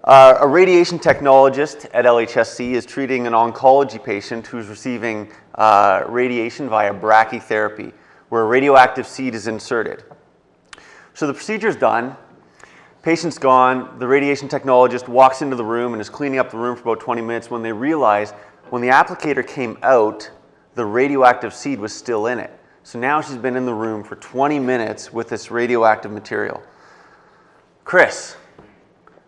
A radiation technologist at LHSC is treating an oncology patient who's receiving radiation via brachytherapy, where a radioactive seed is inserted. So the procedure's done, patient's gone, the radiation technologist walks into the room and is cleaning up the room for about 20 minutes when they realize when the applicator came out, the radioactive seed was still in it. So now she's been in the room for 20 minutes with this radioactive material. Chris,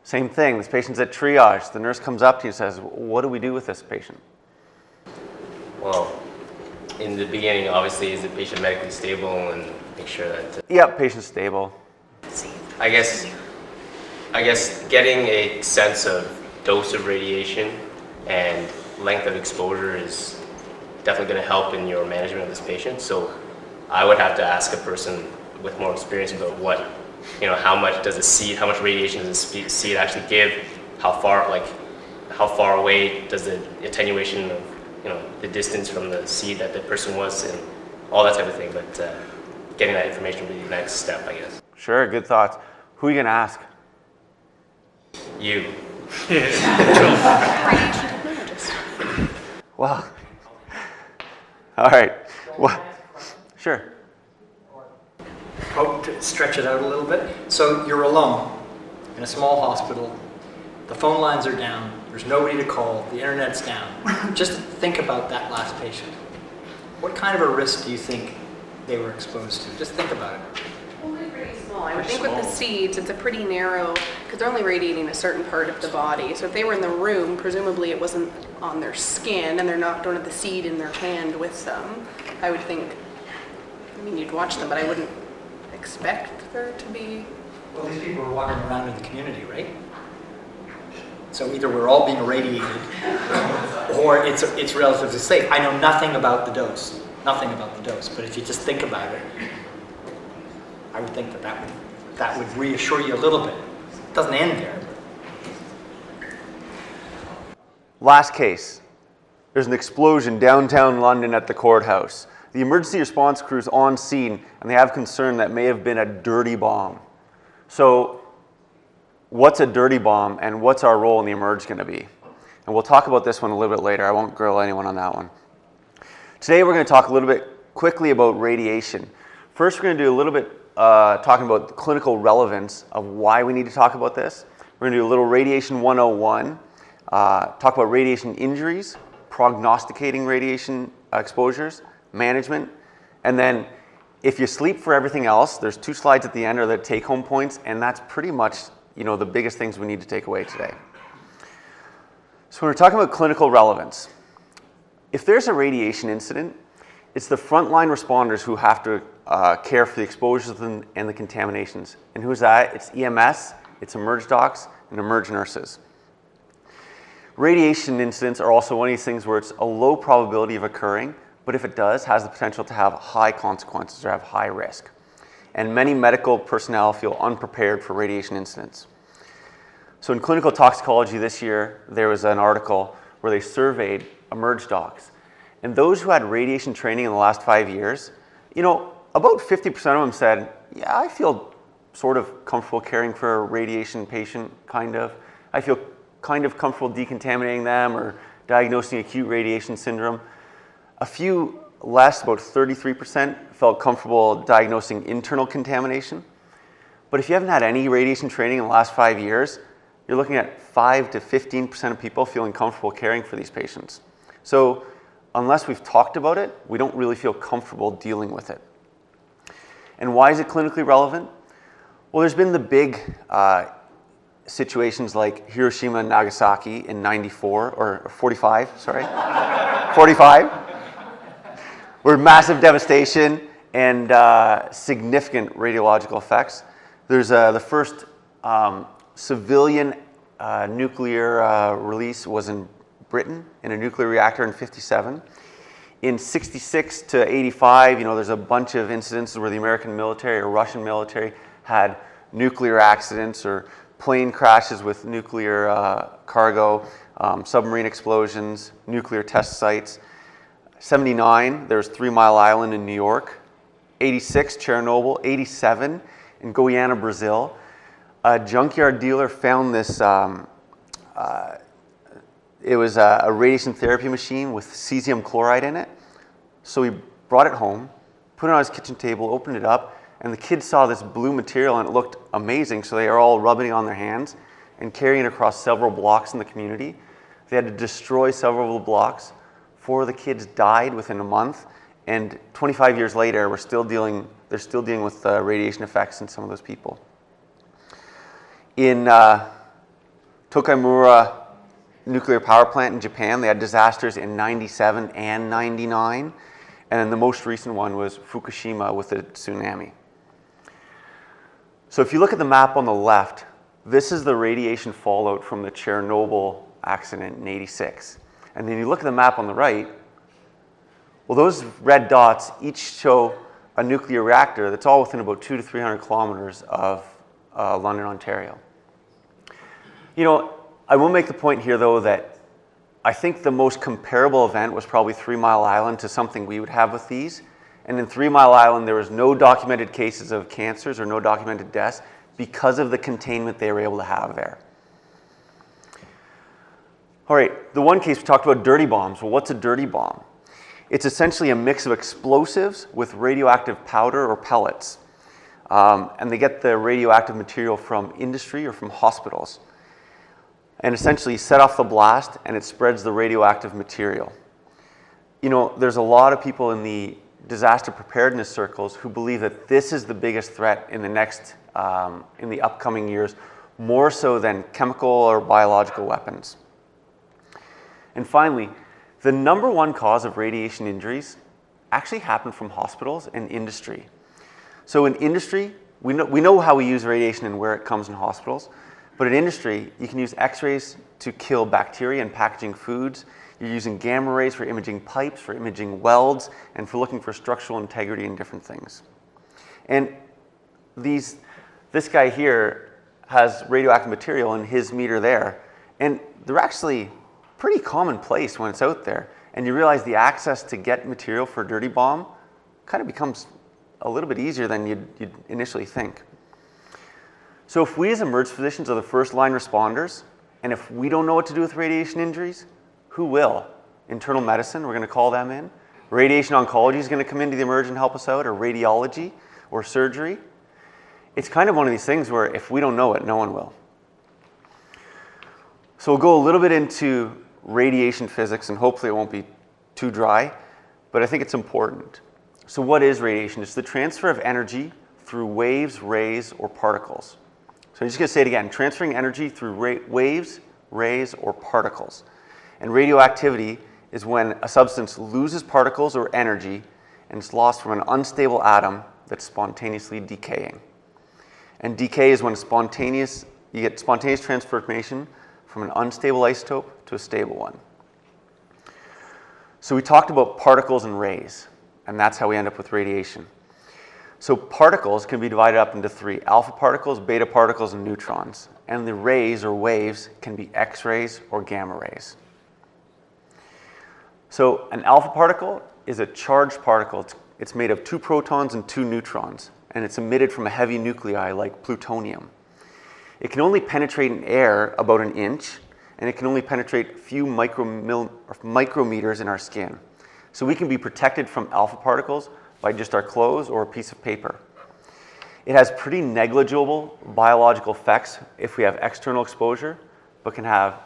same thing, this patient's at triage. The nurse comes up to you and says, what do we do with this patient? Well, in the beginning, obviously, is the patient medically stable and make sure that... Yep, patient's stable. I guess getting a sense of dose of radiation and length of exposure is definitely going to help in your management of this patient. So I would have to ask a person with more experience about what, how much does a seed, how much radiation does a seed actually give, how far away does the attenuation of, the distance from the seed that the person was, and all that type of thing. But getting that information would be the next step, I guess. Sure, good thoughts. Who are you going to ask? You. Well, all right. Well, sure. To stretch it out a little bit. So you're alone in a small hospital. The phone lines are down. There's nobody to call. The internet's down. Just think about that last patient. What kind of a risk do you think they were exposed to? Just think about it. Only pretty small. I would think with the seeds, it's a pretty narrow, because they're only radiating a certain part of the body. So if they were in the room, presumably it wasn't on their skin, and don't have the seed in their hand with them. I would think, you'd watch them, but I wouldn't expect there to be... Well, these people are walking around in the community, right? So either we're all being irradiated, or it's relatively safe. I know nothing about the dose, but if you just think about it, I would think that would reassure you a little bit. It doesn't end there. Last case. There's an explosion downtown London at the courthouse. The emergency response crew's on scene, and they have concern that may have been a dirty bomb. So what's a dirty bomb, and what's our role in the emerge going to be? And we'll talk about this one a little bit later. I won't grill anyone on that one. Today we're going to talk a little bit quickly about radiation. First, we're going to do a little bit talking about the clinical relevance of why we need to talk about this. We're going to do a little radiation 101, talk about radiation injuries, prognosticating radiation exposures, management, and then if you sleep for everything else, there's 2 slides at the end are the take-home points, and that's pretty much the biggest things we need to take away today. So when we're talking about clinical relevance, if there's a radiation incident, it's the frontline responders who have to care for the exposures and the contaminations. And who's that? It's EMS, it's emerge docs, and emerge nurses. Radiation incidents are also one of these things where it's a low probability of occurring, but if it does, has the potential to have high consequences or have high risk. And many medical personnel feel unprepared for radiation incidents. So in clinical toxicology this year, there was an article where they surveyed emerge docs. And those who had radiation training in the last 5 years, about 50% of them said, yeah, I feel sort of comfortable caring for a radiation patient, kind of. I feel kind of comfortable decontaminating them or diagnosing acute radiation syndrome. A few less, about 33%, felt comfortable diagnosing internal contamination. But if you haven't had any radiation training in the last 5 years, you're looking at 5 to 15% of people feeling comfortable caring for these patients. So unless we've talked about it, we don't really feel comfortable dealing with it. And why is it clinically relevant? Well, there's been the big situations like Hiroshima and Nagasaki in 45, where massive devastation and significant radiological effects. There's the first civilian nuclear release was in Britain in a nuclear reactor in 57. In 66 to 85, there's a bunch of incidences where the American military or Russian military had nuclear accidents or plane crashes with nuclear cargo, submarine explosions, nuclear test sites. 79, there's 3 Mile Island in New York. 86, Chernobyl. 87, in Guyana, Brazil. A junkyard dealer found this it was a radiation therapy machine with cesium chloride in it. So he brought it home, put it on his kitchen table, opened it up, and the kids saw this blue material and it looked amazing. So they are all rubbing it on their hands and carrying it across several blocks in the community. They had to destroy several of the blocks. 4 of the kids died within a month, and 25 years later, they're still dealing with radiation effects in some of those people. In Tokaimura nuclear power plant in Japan, they had disasters in 97 and 99, and then the most recent one was Fukushima with the tsunami. So if you look at the map on the left, this is the radiation fallout from the Chernobyl accident in '86. And then you look at the map on the right, well, those red dots each show a nuclear reactor that's all within about 200 to 300 kilometers of London, Ontario. You know, I will make the point here, though, that I think the most comparable event was probably 3 Mile Island to something we would have with these. And in 3 Mile Island, there was no documented cases of cancers or no documented deaths because of the containment they were able to have there. All right, the one case we talked about, dirty bombs. Well, what's a dirty bomb? It's essentially a mix of explosives with radioactive powder or pellets. And they get the radioactive material from industry or from hospitals. And essentially set off the blast and it spreads the radioactive material. You know, there's a lot of people in the disaster preparedness circles who believe that this is the biggest threat in the upcoming years, more so than chemical or biological weapons. And finally, the number one cause of radiation injuries actually happen from hospitals and industry. So in industry, we know how we use radiation and where it comes in hospitals. But in industry, you can use X-rays to kill bacteria in packaging foods. You're using gamma rays for imaging pipes, for imaging welds, and for looking for structural integrity in different things. And this guy here has radioactive material in his meter there. And they're actually pretty commonplace when it's out there. And you realize the access to get material for a dirty bomb kind of becomes a little bit easier than you'd initially think. So if we as emergency physicians are the first line responders, and if we don't know what to do with radiation injuries, who will? Internal medicine, we're going to call them in. Radiation oncology is going to come into the emerge and help us out, or radiology, or surgery. It's kind of one of these things where if we don't know it, no one will. So we'll go a little bit into radiation physics, and hopefully it won't be too dry, but I think it's important. So what is radiation? It's the transfer of energy through waves, rays, or particles. So I'm just going to say it again, transferring energy through waves, rays, or particles. And radioactivity is when a substance loses particles or energy and it's lost from an unstable atom that's spontaneously decaying. And decay is when you get spontaneous transformation from an unstable isotope to a stable one. So we talked about particles and rays, and that's how we end up with radiation. So particles can be divided up into 3, alpha particles, beta particles, and neutrons. And the rays or waves can be X-rays or gamma rays. So an alpha particle is a charged particle. It's made of 2 protons and 2 neutrons, and it's emitted from a heavy nuclei like plutonium. It can only penetrate in air about an inch, and it can only penetrate a few micrometers in our skin. So we can be protected from alpha particles by just our clothes or a piece of paper. It has pretty negligible biological effects if we have external exposure, but can have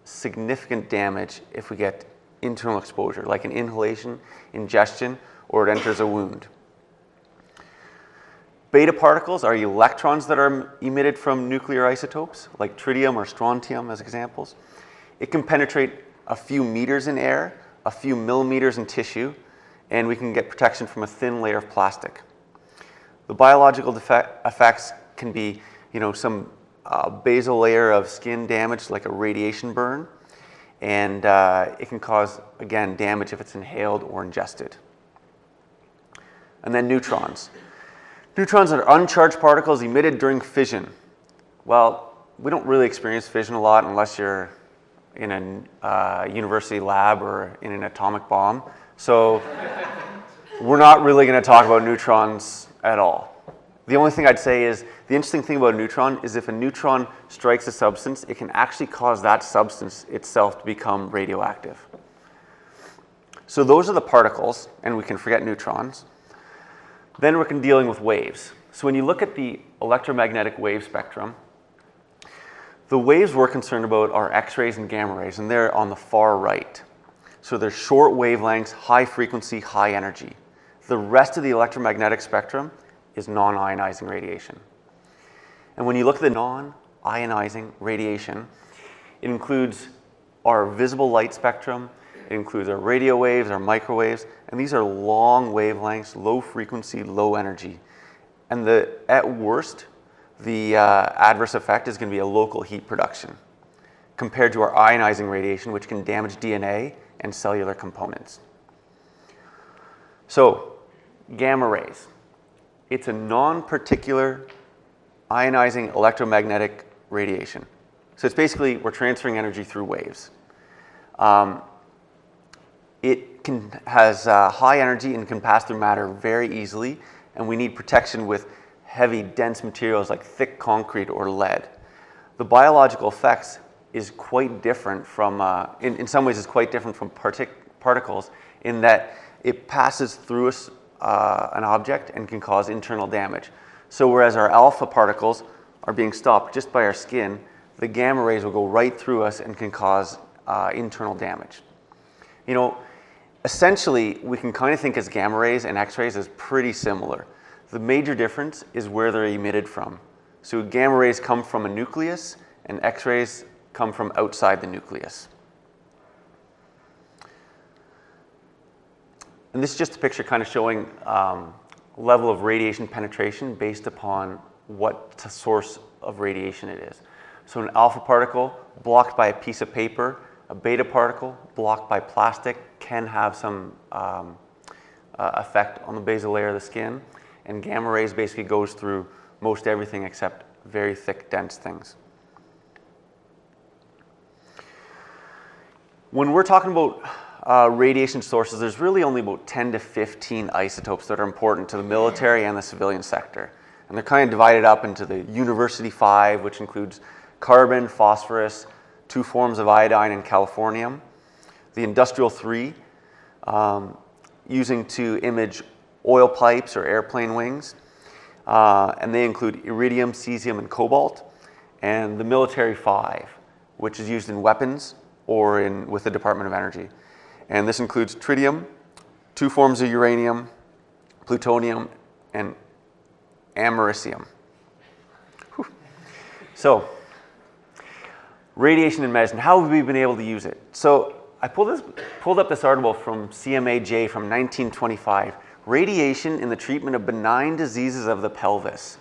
significant damage if we get internal exposure, like an inhalation, ingestion, or it enters a wound. Beta particles are electrons that are emitted from nuclear isotopes, like tritium or strontium as examples. It can penetrate a few meters in air, a few millimeters in tissue, and we can get protection from a thin layer of plastic. The biological effects can be, some basal layer of skin damage, like a radiation burn, and it can cause, again, damage if it's inhaled or ingested. And then neutrons. Neutrons are uncharged particles emitted during fission. Well, we don't really experience fission a lot unless you're in a university lab or in an atomic bomb. So we're not really going to talk about neutrons at all. The only thing I'd say is the interesting thing about a neutron is if a neutron strikes a substance, it can actually cause that substance itself to become radioactive. So those are the particles, and we can forget neutrons. Then we're dealing with waves. So when you look at the electromagnetic wave spectrum, the waves we're concerned about are X-rays and gamma rays, and they're on the far right. So they're short wavelengths, high frequency, high energy. The rest of the electromagnetic spectrum is non-ionizing radiation. And when you look at the non-ionizing radiation, it includes our visible light spectrum, it includes our radio waves, our microwaves, and these are long wavelengths, low frequency, low energy. And at worst, the adverse effect is going to be a local heat production compared to our ionizing radiation, which can damage DNA and cellular components. So, gamma rays. It's a non-particular ionizing electromagnetic radiation. So it's basically, we're transferring energy through waves. It has high energy and can pass through matter very easily, and we need protection with heavy, dense materials like thick concrete or lead. The biological effects is quite different from, in some ways, it's quite different from particles in that it passes through an object and can cause internal damage. So whereas our alpha particles are being stopped just by our skin, the gamma rays will go right through us and can cause internal damage. You know, essentially, we can kind of think as gamma rays and X-rays as pretty similar. The major difference is where they're emitted from. So gamma rays come from a nucleus, and X-rays come from outside the nucleus. And this is just a picture kind of showing level of radiation penetration based upon what source of radiation it is. So an alpha particle blocked by a piece of paper, a beta particle blocked by plastic can have some effect on the basal layer of the skin. And gamma rays basically goes through most everything except very thick, dense things. When we're talking about radiation sources, there's really only about 10 to 15 isotopes that are important to the military and the civilian sector. And they're kind of divided up into the University 5, which includes carbon, phosphorus, 2 forms of iodine and californium. The Industrial 3, using to image oil pipes or airplane wings. And they include iridium, cesium, and cobalt. And the Military 5, which is used in weapons or with the Department of Energy. And this includes tritium, 2 forms of uranium, plutonium, and americium. Whew. So, radiation in medicine, how have we been able to use it? So, I pulled up this article from CMAJ from 1925, Radiation in the Treatment of Benign Diseases of the Pelvis.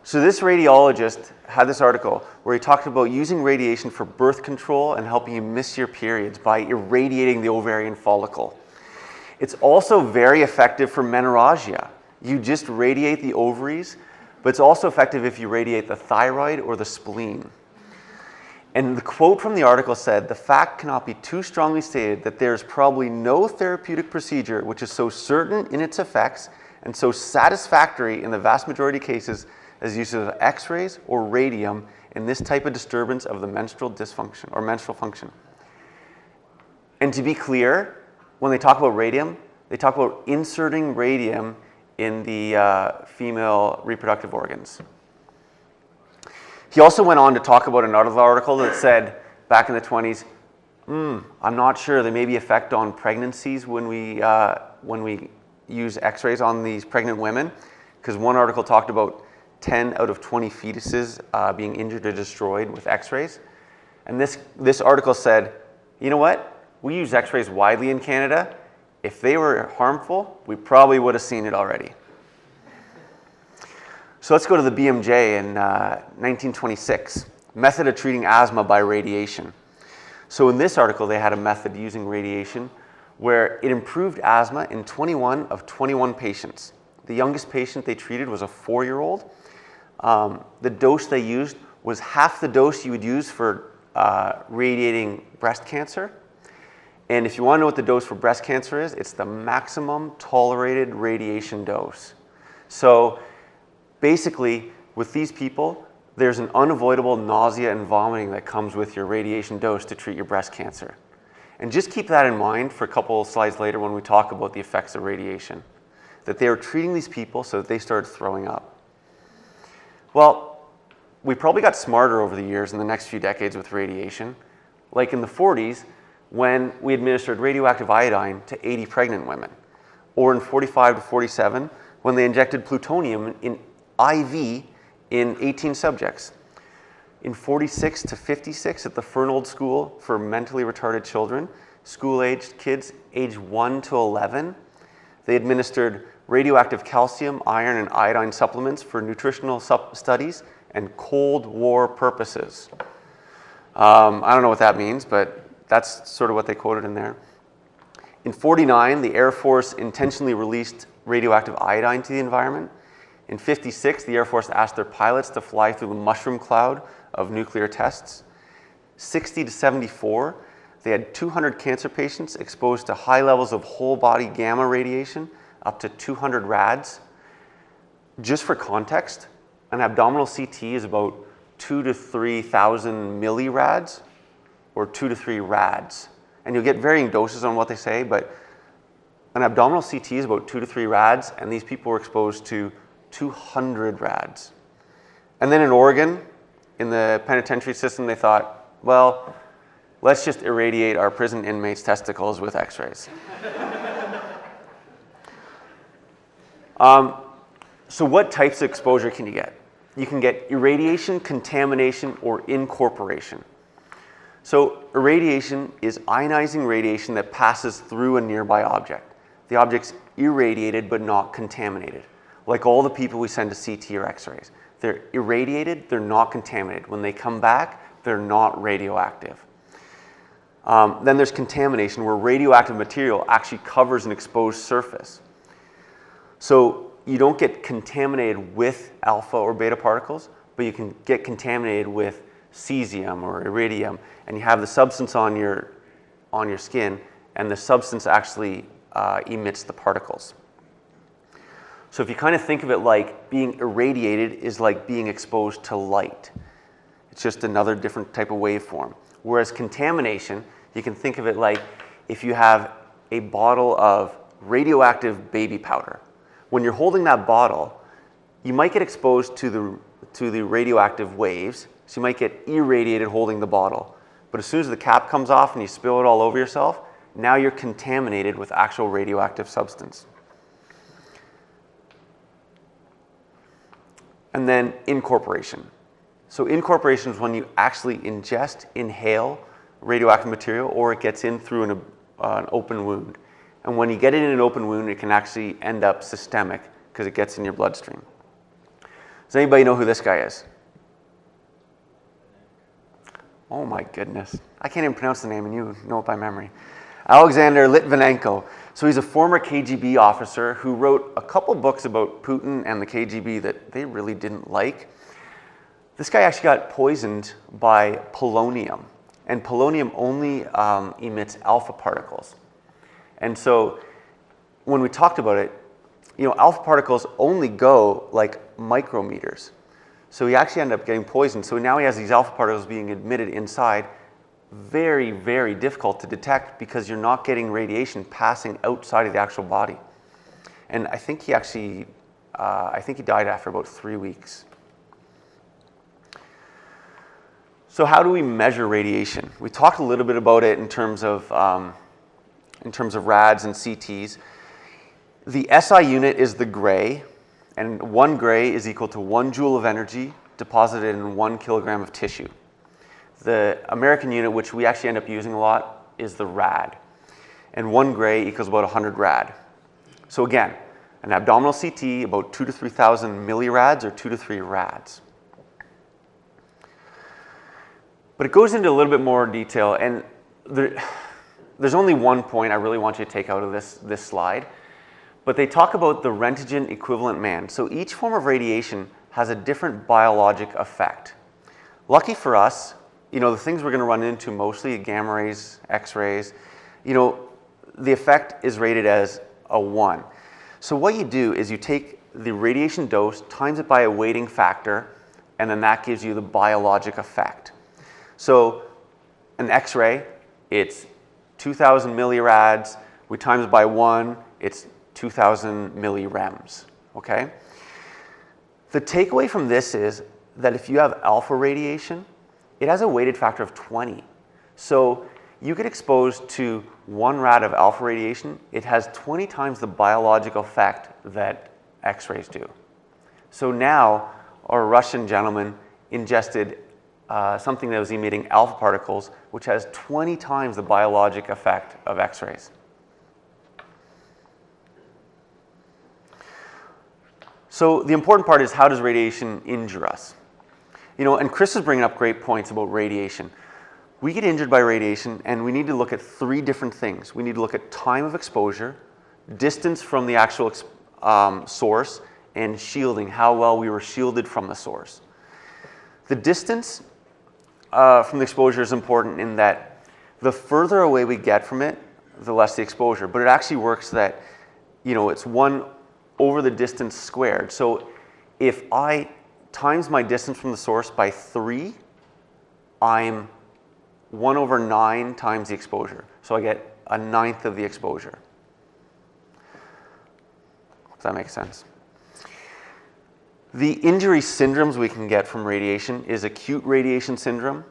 So this radiologist had this article where he talked about using radiation for birth control and helping you miss your periods by irradiating the ovarian follicle. It's also very effective for menorrhagia. You just radiate the ovaries, but it's also effective if you radiate the thyroid or the spleen. And the quote from the article said, "The fact cannot be too strongly stated that there is probably no therapeutic procedure which is so certain in its effects and so satisfactory in the vast majority of cases as use of X-rays or radium in this type of disturbance of the menstrual dysfunction or menstrual function." And to be clear, when they talk about radium, they talk about inserting radium in the female reproductive organs. He also went on to talk about another article that said back in the 20s, I'm not sure, there may be effect on pregnancies when we use X-rays on these pregnant women, because one article talked about 10 out of 20 fetuses being injured or destroyed with X-rays. And this article said, you know what? We use X-rays widely in Canada. If they were harmful, we probably would have seen it already. So let's go to the BMJ in 1926, method of treating asthma by radiation. So in this article, they had a method using radiation where it improved asthma in 21 of 21 patients. The youngest patient they treated was a 4-year-old. The dose they used was half the dose you would use for radiating breast cancer. And if you want to know what the dose for breast cancer is, it's the maximum tolerated radiation dose. So basically, with these people, there's an unavoidable nausea and vomiting that comes with your radiation dose to treat your breast cancer. And just keep that in mind for a couple of slides later when we talk about the effects of radiation, that they were treating these people so that they started throwing up. Well, we probably got smarter over the years in the next few decades with radiation. Like in the 40s, when we administered radioactive iodine to 80 pregnant women, or in 45 to 47, when they injected plutonium in IV in 18 subjects. In 46 to 56 at the Fernald School for Mentally Retarded Children, school-aged kids age 1 to 11, they administered radioactive calcium, iron, and iodine supplements for nutritional studies and Cold War purposes. I don't know what that means, but that's sort of what they quoted in there. In 49, the Air Force intentionally released radioactive iodine to the environment. In 56, the Air Force asked their pilots to fly through the mushroom cloud of nuclear tests. 60 to 74, they had 200 cancer patients exposed to high levels of whole body gamma radiation, up to 200 rads. Just for context, an abdominal CT is about 2 to 3,000 millirads, or 2 to 3 rads. And you'll get varying doses on what they say, but an abdominal CT is about 2 to 3 rads, and these people were exposed to 200 rads. And then in Oregon, in the penitentiary system, they thought, well, let's just irradiate our prison inmates' testicles with x-rays. So what types of exposure can you get? You can get irradiation, contamination, or incorporation. So irradiation is ionizing radiation that passes through a nearby object. The object's irradiated but not contaminated, like all the people we send to CT or x-rays. They're irradiated, they're not contaminated. When they come back, they're not radioactive. Then there's contamination, where radioactive material actually covers an exposed surface. So you don't get contaminated with alpha or beta particles, but you can get contaminated with cesium or iridium, and you have the substance on your skin, and the substance actually emits the particles. So if you kind of think of it like being irradiated is like being exposed to light. It's just another different type of waveform. Whereas contamination, you can think of it like if you have a bottle of radioactive baby powder. When you're holding that bottle, you might get exposed to the radioactive waves, so you might get irradiated holding the bottle. But as soon as the cap comes off and you spill it all over yourself, now you're contaminated with actual radioactive substance. And then incorporation. So incorporation is when you actually inhale radioactive material, or it gets in through an open wound. And when you get it in an open wound, it can actually end up systemic because it gets in your bloodstream. Does anybody know who this guy is? Oh my goodness. I can't even pronounce the name and you know it by memory. Alexander Litvinenko. So he's a former KGB officer who wrote a couple books about Putin and the KGB that they really didn't like. This guy actually got poisoned by polonium, and polonium only emits alpha particles. And so when we talked about it, alpha particles only go like micrometers. So he actually ended up getting poisoned. So now he has these alpha particles being admitted inside. Very, very difficult to detect because you're not getting radiation passing outside of the actual body. And I think he actually, he died after about 3 weeks. So how do we measure radiation? We talked a little bit about it in terms of rads and CTs. The SI unit is the gray, and 1 gray is equal to 1 joule of energy deposited in 1 kilogram of tissue. The American unit, which we actually end up using a lot, is the rad. And 1 gray equals about 100 rad. So again, an abdominal CT, about 2 to 3,000 millirads or 2 to 3 rads. But it goes into a little bit more detail, and there's only one point I really want you to take out of this slide. But they talk about the Roentgen equivalent man. So each form of radiation has a different biologic effect. Lucky for us, the things we're going to run into mostly, gamma rays, X-rays, the effect is rated as a 1. So what you do is you take the radiation dose, times it by a weighting factor, and then that gives you the biologic effect. So an X-ray, it's 2,000 millirads, we times by 1, it's 2,000 millirems, okay? The takeaway from this is that if you have alpha radiation, it has a weighted factor of 20. So you get exposed to 1 rad of alpha radiation, it has 20 times the biological effect that X-rays do. So now our Russian gentleman ingested something that was emitting alpha particles, which has 20 times the biologic effect of X-rays. So the important part is, how does radiation injure us? You know, and Chris is bringing up great points about radiation. We get injured by radiation, and we need to look at 3 different things. We need to look at time of exposure, distance from the actual source, and shielding, how well we were shielded from the source. The distance from the exposure is important in that the further away we get from it, the less the exposure. But it actually works that, you know, it's 1 over the distance squared. So if I times my distance from the source by 3, I'm 1 over 9 times the exposure. So I get a 1/9 of the exposure. Does that make sense? The injury syndromes we can get from radiation is acute radiation syndrome,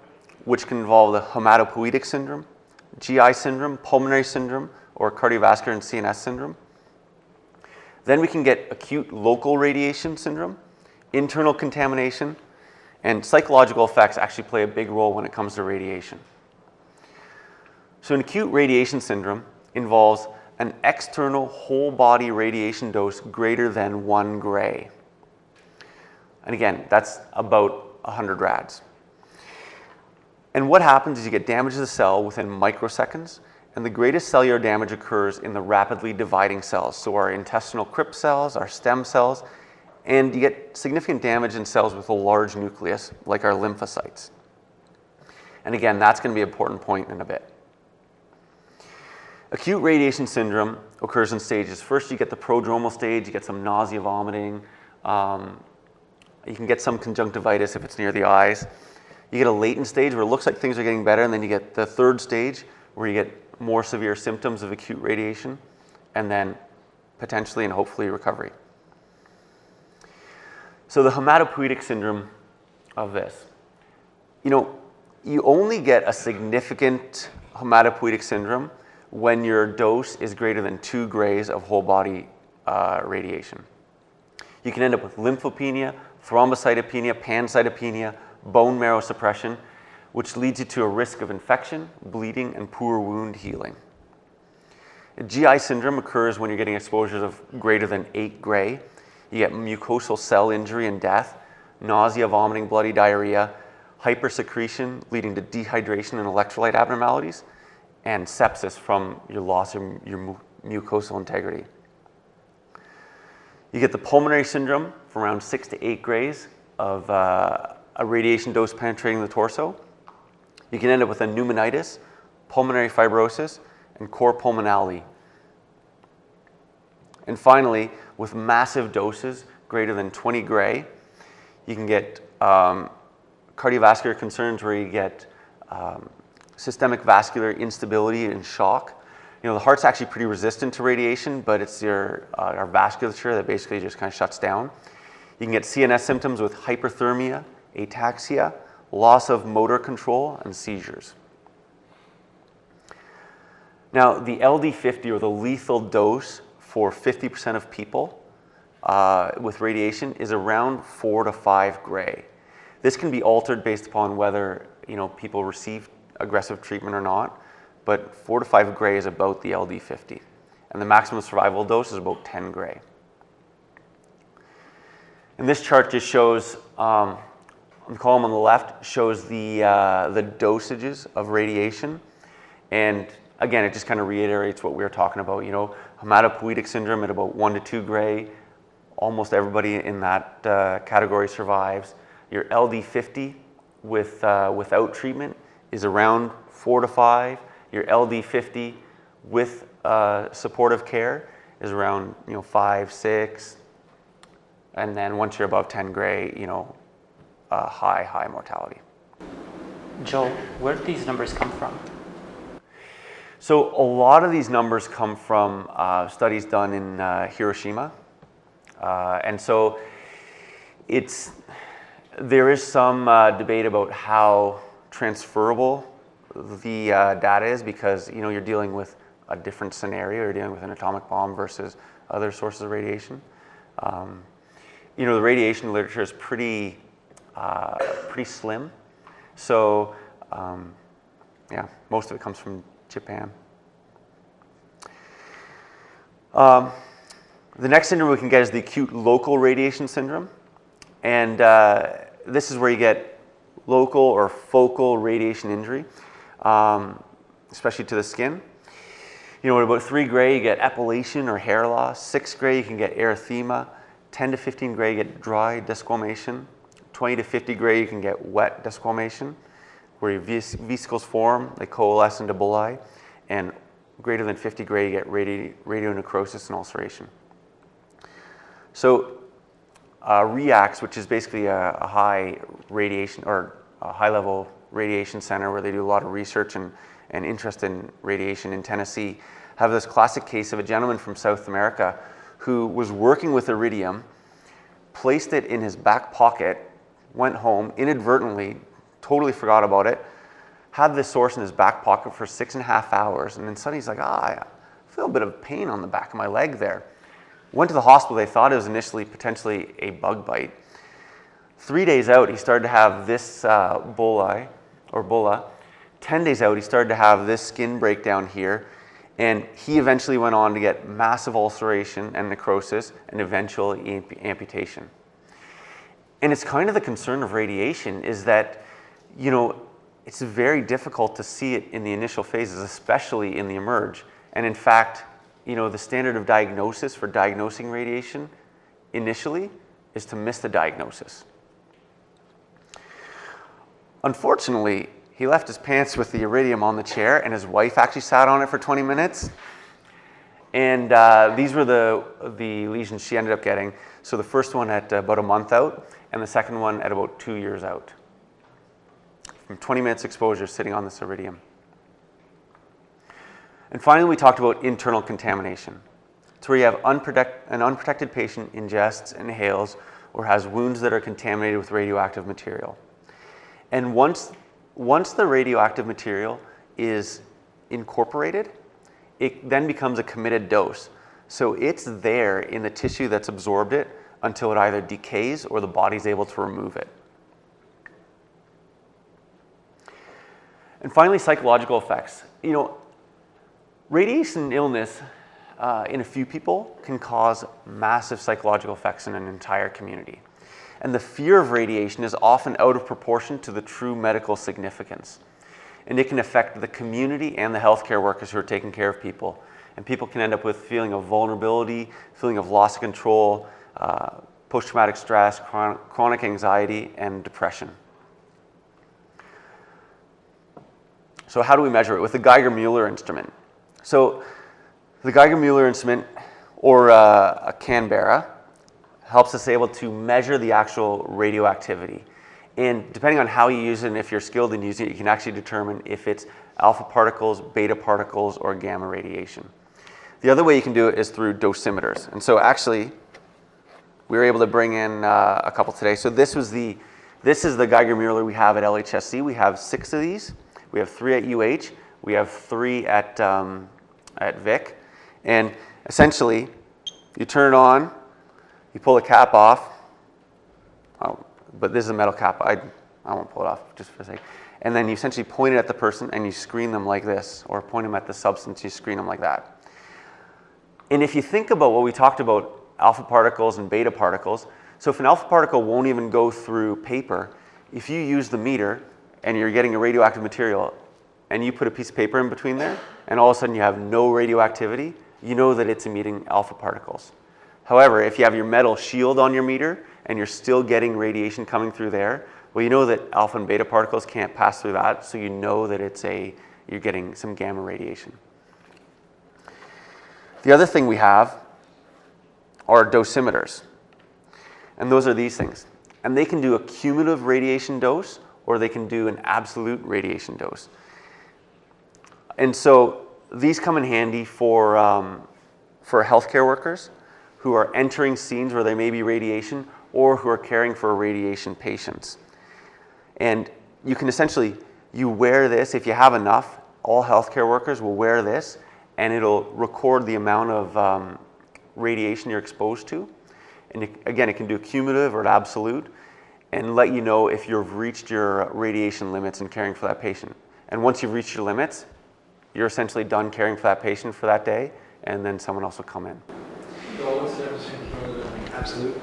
which can involve the hematopoietic syndrome, GI syndrome, pulmonary syndrome, or cardiovascular and CNS syndrome. Then we can get acute local radiation syndrome, internal contamination, and psychological effects actually play a big role when it comes to radiation. So an acute radiation syndrome involves an external whole body radiation dose greater than 1 gray. And again, that's about 100 rads. And what happens is you get damage to the cell within microseconds, and the greatest cellular damage occurs in the rapidly dividing cells. So our intestinal crypt cells, our stem cells, and you get significant damage in cells with a large nucleus, like our lymphocytes. And again, that's going to be an important point in a bit. Acute radiation syndrome occurs in stages. First, you get the prodromal stage, you get some nausea, vomiting, you can get some conjunctivitis if it's near the eyes. You get a latent stage where it looks like things are getting better, and then you get the 3rd stage where you get more severe symptoms of acute radiation, and then potentially and hopefully recovery. So the hematopoietic syndrome of this. You know, you only get a significant hematopoietic syndrome when your dose is greater than 2 grays of whole body radiation. You can end up with lymphopenia, thrombocytopenia, pancytopenia, bone marrow suppression, which leads you to a risk of infection, bleeding, and poor wound healing. GI syndrome occurs when you're getting exposures of greater than 8 gray. You get mucosal cell injury and death, nausea, vomiting, bloody diarrhea, hypersecretion leading to dehydration and electrolyte abnormalities, and sepsis from your loss of your mucosal integrity. You get the pulmonary syndrome from around 6 to 8 grays of a radiation dose penetrating the torso. You can end up with a pneumonitis, pulmonary fibrosis, and cor pulmonale. And finally, with massive doses greater than 20 gray, you can get cardiovascular concerns where you get systemic vascular instability and shock. You know, the heart's actually pretty resistant to radiation, but it's our vasculature that basically just kind of shuts down. You can get CNS symptoms with hyperthermia, ataxia, loss of motor control, and seizures. Now, the LD50, or the lethal dose for 50% of people with radiation, is around 4 to 5 gray. This can be altered based upon whether, you know, people receive aggressive treatment or not, but 4 to 5 gray is about the LD50. And the maximum survival dose is about 10 gray. And this chart just shows, the column on the left shows the dosages of radiation. And again, it just kind of reiterates what we were talking about. You know, hematopoietic syndrome at about 1 to 2 gray, almost everybody in that category survives. Your LD50 without treatment is around 4 to 5. Your LD50 with supportive care is around 5, 6. and then once you're above 10 gray, high mortality. Joe, where do these numbers come from? So a lot of these numbers come from studies done in Hiroshima. And so there is some debate about how transferable the data is, because you're dealing with a different scenario. You're dealing with an atomic bomb versus other sources of radiation. The radiation literature is pretty slim. So most of it comes from Japan. The next syndrome we can get is the acute local radiation syndrome. And this is where you get local or focal radiation injury, especially to the skin. At about 3 gray, you get epilation or hair loss. 6 gray, you can get erythema. 10 to 15 gray, you get dry desquamation. 20 to 50 gray, you can get wet desquamation, where your vesicles form, they coalesce into bullae. And greater than 50 gray, you get radionecrosis and ulceration. So REACTS, which is basically a high radiation or a high level radiation center where they do a lot of research and interest in radiation in Tennessee, have this classic case of a gentleman from South America who was working with iridium, placed it in his back pocket, went home, inadvertently, totally forgot about it, had this source in his back pocket for 6.5 hours, and then suddenly he's like, I feel a bit of pain on the back of my leg there. Went to the hospital. They thought it was initially potentially a bug bite. 3 days out, he started to have this bulla. 10 days out, he started to have this skin breakdown here, and he eventually went on to get massive ulceration and necrosis and eventual amputation. And it's kind of the concern of radiation is that, it's very difficult to see it in the initial phases, especially in the emerge. And in fact, the standard of diagnosis for diagnosing radiation initially is to miss the diagnosis. Unfortunately, he left his pants with the iridium on the chair, and his wife actually sat on it for 20 minutes. And these were the lesions she ended up getting. So the first one at about a month out, and the second one at about 2 years out. From 20 minutes exposure sitting on this iridium. And finally, we talked about internal contamination. It's where you have an unprotected patient ingests, inhales, or has wounds that are contaminated with radioactive material. And once the radioactive material is incorporated, it then becomes a committed dose. So it's there in the tissue that's absorbed it until it either decays or the body's able to remove it. And finally, psychological effects. Radiation illness in a few people can cause massive psychological effects in an entire community. And the fear of radiation is often out of proportion to the true medical significance. And it can affect the community and the healthcare workers who are taking care of people. And people can end up with feeling of vulnerability, feeling of loss of control, post-traumatic stress, chronic anxiety, and depression. So how do we measure it? With the Geiger-Müller instrument. So the Geiger-Müller instrument, or a Canberra, helps us able to measure the actual radioactivity. And depending on how you use it and if you're skilled in using it, you can actually determine if it's alpha particles, beta particles, or gamma radiation. The other way you can do it is through dosimeters. And so actually, we were able to bring in a couple today. So this is the Geiger-Müller we have at LHSC. We have 6 of these. We have 3 at UH. We have 3 at Vic. And essentially, you turn it on, you pull the cap off. Oh, but this is a metal cap. I won't pull it off just for a second. And then you essentially point it at the person and you screen them like this, or point them at the substance, you screen them like that. And if you think about what we talked about, alpha particles and beta particles, so if an alpha particle won't even go through paper, if you use the meter and you're getting a radioactive material and you put a piece of paper in between there and all of a sudden you have no radioactivity, you know that it's emitting alpha particles. However, if you have your metal shield on your meter and you're still getting radiation coming through there, well, you know that alpha and beta particles can't pass through that, so you know that you're getting some gamma radiation. The other thing we have are dosimeters. And those are these things. And they can do a cumulative radiation dose, or they can do an absolute radiation dose. And so these come in handy for healthcare workers who are entering scenes where there may be radiation, or who are caring for radiation patients. And you can essentially, you wear this, if you have enough, all healthcare workers will wear this, and it'll record the amount of radiation you're exposed to. And again, it can do a cumulative or an absolute, and let you know if you've reached your radiation limits in caring for that patient. And once you've reached your limits, you're essentially done caring for that patient for that day, and then someone else will come in. What's the difference between cumulative and absolute?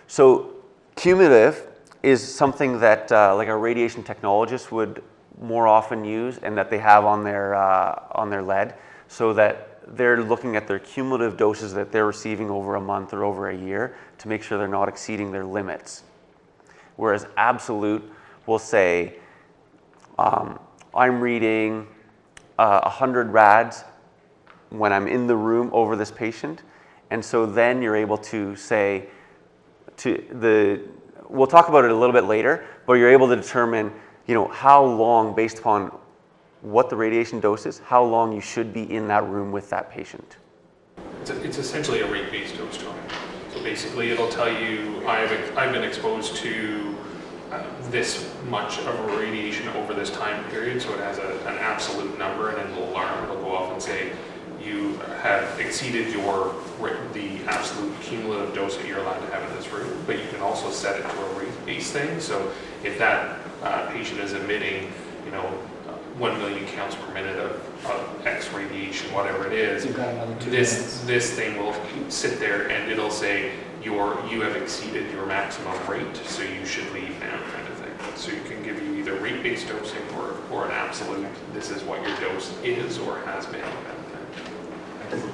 So cumulative is something that like a radiation technologist would more often use, and that they have on their lead, so that they're looking at their cumulative doses that they're receiving over a month or over a year to make sure they're not exceeding their limits. Whereas absolute will say, I'm reading 100 rads when I'm in the room over this patient. And so then you're able to say, we'll talk about it a little bit later, but you're able to determine, how long, based upon what the radiation dose is, how long you should be in that room with that patient. It's essentially a rate-based dose timing. So basically, it'll tell you I've been exposed to this much of radiation over this time period. So it has an absolute number, and then it'll alarm. It'll go off and say you have exceeded the absolute cumulative dose that you're allowed to have in this room. But you can also set it to a rate-based thing. So if that patient is emitting, 1 million counts per minute of X radiation, whatever it is, You've got another 2 minutes. this thing will sit there and it'll say you have exceeded your maximum rate, so you should leave now, kind of thing. So you can give you either rate-based dosing or an absolute, this is what your dose is or has been, kind of thing.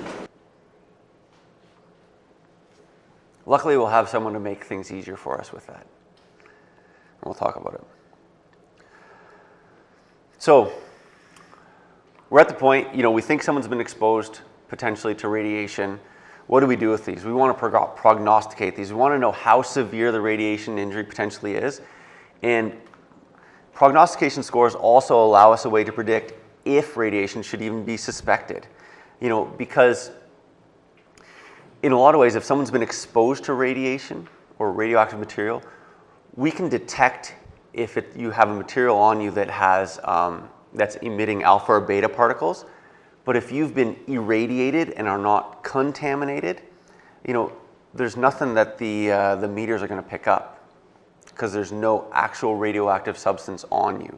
Luckily, we'll have someone to make things easier for us with that. And we'll talk about it. So we're at the point, we think someone's been exposed potentially to radiation. What do we do with these? We want to prognosticate these. We want to know how severe the radiation injury potentially is. And prognostication scores also allow us a way to predict if radiation should even be suspected. Because in a lot of ways, if someone's been exposed to radiation or radioactive material, we can detect if you have a material on you that has that's emitting alpha or beta particles. But if you've been irradiated and are not contaminated, there's nothing that the meters are going to pick up, because there's no actual radioactive substance on you.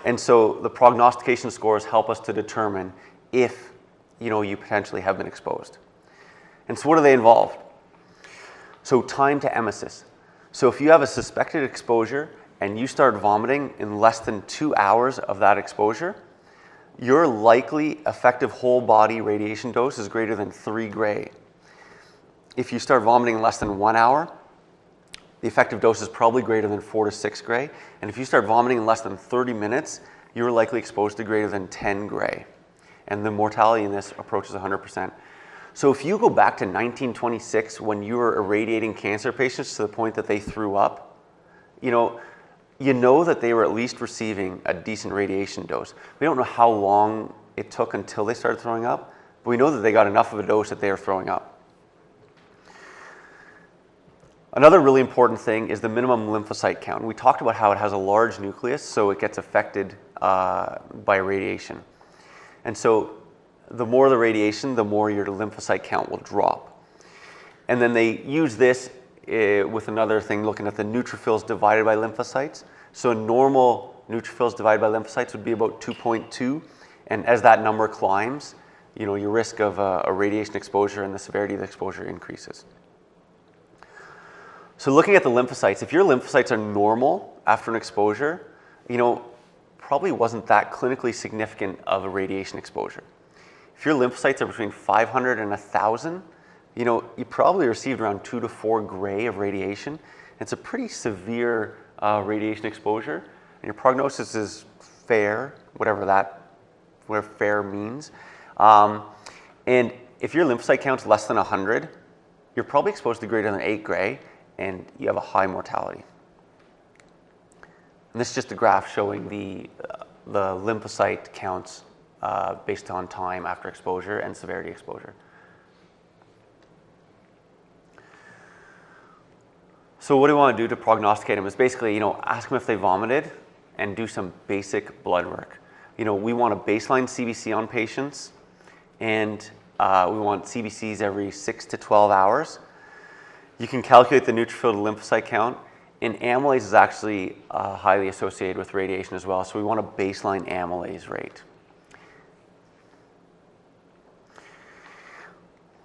And so the prognostication scores help us to determine if you potentially have been exposed. And so what do they involve? So time to emesis. So if you have a suspected exposure and you start vomiting in less than 2 hours of that exposure, your likely effective whole body radiation dose is greater than 3 gray. If you start vomiting in less than 1 hour, the effective dose is probably greater than 4 to 6 gray. And if you start vomiting in less than 30 minutes, you're likely exposed to greater than 10 gray. And the mortality in this approaches 100%. So if you go back to 1926, when you were irradiating cancer patients to the point that they threw up, you know that they were at least receiving a decent radiation dose. We don't know how long it took until they started throwing up, but we know that they got enough of a dose that they were throwing up. Another really important thing is the minimum lymphocyte count. We talked about how it has a large nucleus, so it gets affected by radiation. And so the more the radiation, the more your lymphocyte count will drop. And then they use this with another thing, looking at the neutrophils divided by lymphocytes. So normal neutrophils divided by lymphocytes would be about 2.2. And as that number climbs, your risk of a radiation exposure and the severity of the exposure increases. So looking at the lymphocytes, if your lymphocytes are normal after an exposure, probably wasn't that clinically significant of a radiation exposure. If your lymphocytes are between 500 and 1,000, you probably received around 2 to 4 gray of radiation. It's a pretty severe radiation exposure, and your prognosis is fair, whatever fair means. And if your lymphocyte count's less than 100, you're probably exposed to greater than 8 gray, and you have a high mortality. And this is just a graph showing the lymphocyte counts based on time after exposure and severity exposure. So what do we want to do to prognosticate them is basically, ask them if they vomited and do some basic blood work. We want a baseline CBC on patients, and we want CBCs every 6 to 12 hours. You can calculate the neutrophil to lymphocyte count, and amylase is actually highly associated with radiation as well, so we want a baseline amylase rate.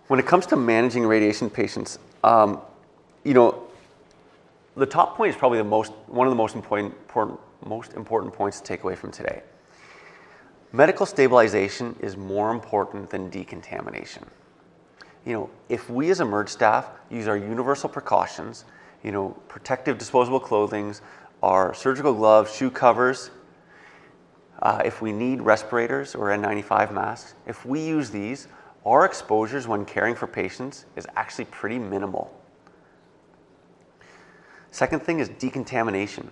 When it comes to managing radiation patients, the top point is probably one of the most important points to take away from today. Medical stabilization is more important than decontamination. If we as emerge staff use our universal precautions, protective disposable clothing, our surgical gloves, shoe covers, if we need respirators or N95 masks, if we use these, our exposures when caring for patients is actually pretty minimal. Second thing is decontamination.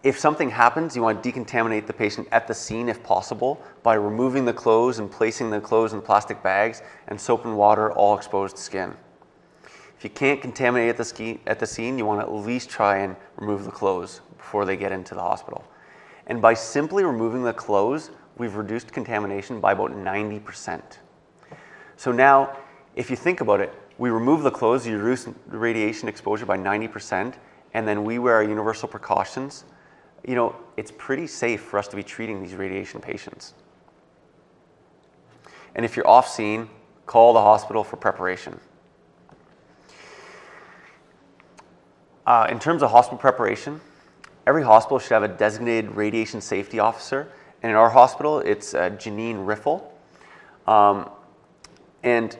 If something happens, you want to decontaminate the patient at the scene if possible by removing the clothes and placing the clothes in plastic bags and soap and water all exposed skin. If you can't contaminate at the scene, you want to at least try and remove the clothes before they get into the hospital. And by simply removing the clothes, we've reduced contamination by about 90%. So now, if you think about it, we remove the clothes, you reduce radiation exposure by 90%, and then we wear our universal precautions. It's pretty safe for us to be treating these radiation patients. And if you're off scene, call the hospital for preparation. In terms of hospital preparation, every hospital should have a designated radiation safety officer. And in our hospital, it's Janine Riffle. And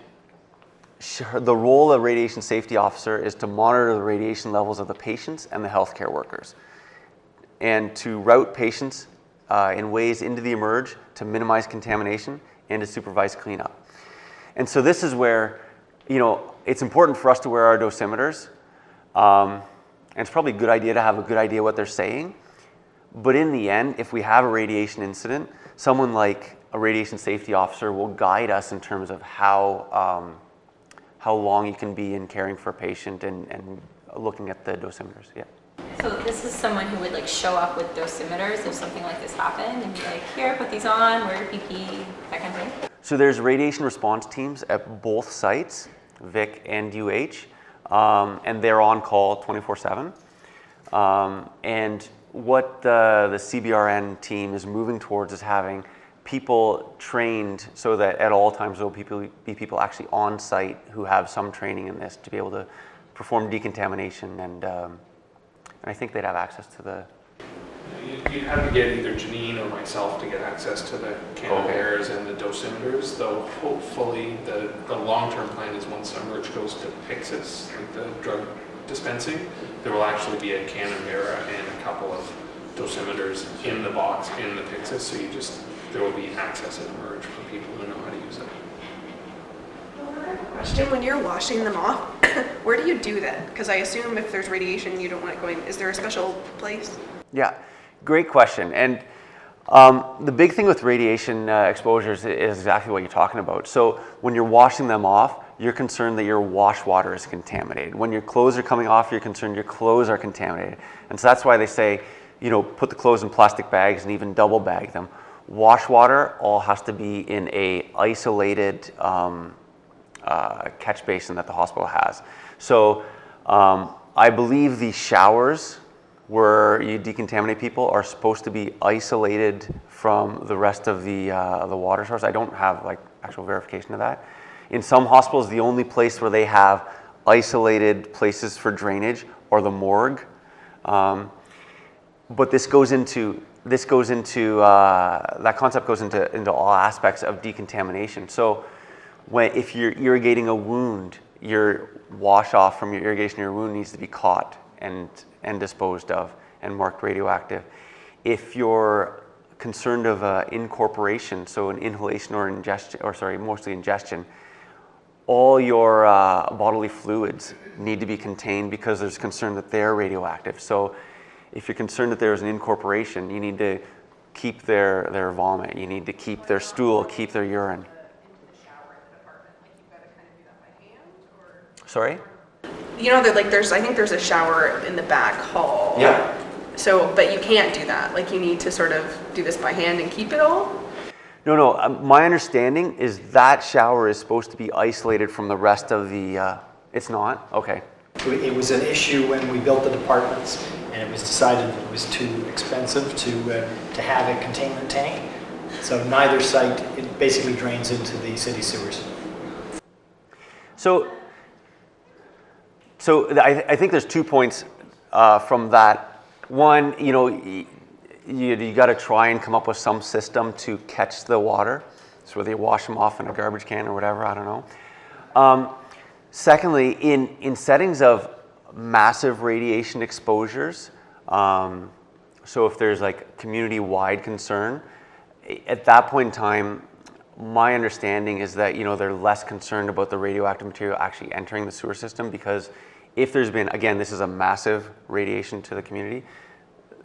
the role of radiation safety officer is to monitor the radiation levels of the patients and the healthcare workers, and to route patients in ways into the emerge to minimize contamination and to supervise cleanup. And so this is where, it's important for us to wear our dosimeters. And it's probably a good idea to have a good idea what they're saying. But in the end, if we have a radiation incident, someone like a radiation safety officer will guide us in terms of how long you can be in caring for a patient and looking at the dosimeters. Yeah. So this is someone who would show up with dosimeters if something like this happened and be like, here, put these on, wear your PPE, that kind of thing? So there's radiation response teams at both sites, Vic and UH, and they're on call 24/7. And what the CBRN team is moving towards is having people trained so that at all times there will be people actually on site who have some training in this to be able to perform decontamination, and I think they'd have access to the... You'd have to get either Janine or myself to get access to the canisters and the dosimeters, though hopefully the long-term plan is once emerge goes to Pyxis, like the drug dispensing, there will actually be a Canberra and a couple of dosimeters in the box in the Pyxis, so there will be access at emerge for people who know how to use it. Question, when you're washing them off, where do you do that? Because I assume if there's radiation, you don't want it going, is there a special place? Yeah, great question. And the big thing with radiation exposures is exactly what you're talking about. So when you're washing them off, you're concerned that your wash water is contaminated. When your clothes are coming off, you're concerned your clothes are contaminated. And so that's why they say, put the clothes in plastic bags and even double bag them. Wash water all has to be in a isolated catch basin that the hospital has. So I believe the showers where you decontaminate people are supposed to be isolated from the rest of the water source. I don't have actual verification of that. In some hospitals, the only place where they have isolated places for drainage are the morgue. But that concept goes into all aspects of decontamination. So if you're irrigating a wound, your wash off from your irrigation of your wound needs to be caught and disposed of and marked radioactive. If you're concerned of incorporation, so an inhalation or ingestion, mostly ingestion, all your bodily fluids need to be contained because there's concern that they're radioactive. So if you're concerned that there's an incorporation, you need to keep their vomit, you need to keep their stool, keep their urine. Sorry? You know, I think there's a shower in the back hall. Yeah. So, but you can't do that. Like, you need to sort of do this by hand and keep it all? No, my understanding is that shower is supposed to be isolated from the rest of the, it's not? Okay. It was an issue when we built the departments, and it was decided it was too expensive to have a containment tank. So neither site, it basically drains into the city sewers. So I think there's 2 points from that. One, you got to try and come up with some system to catch the water. So whether you wash them off in a garbage can or whatever, I don't know. Secondly, in settings of massive radiation exposures, so if there's like community-wide concern, at that point in time, my understanding is that they're less concerned about the radioactive material actually entering the sewer system, because if there's been, again, this is a massive radiation to the community,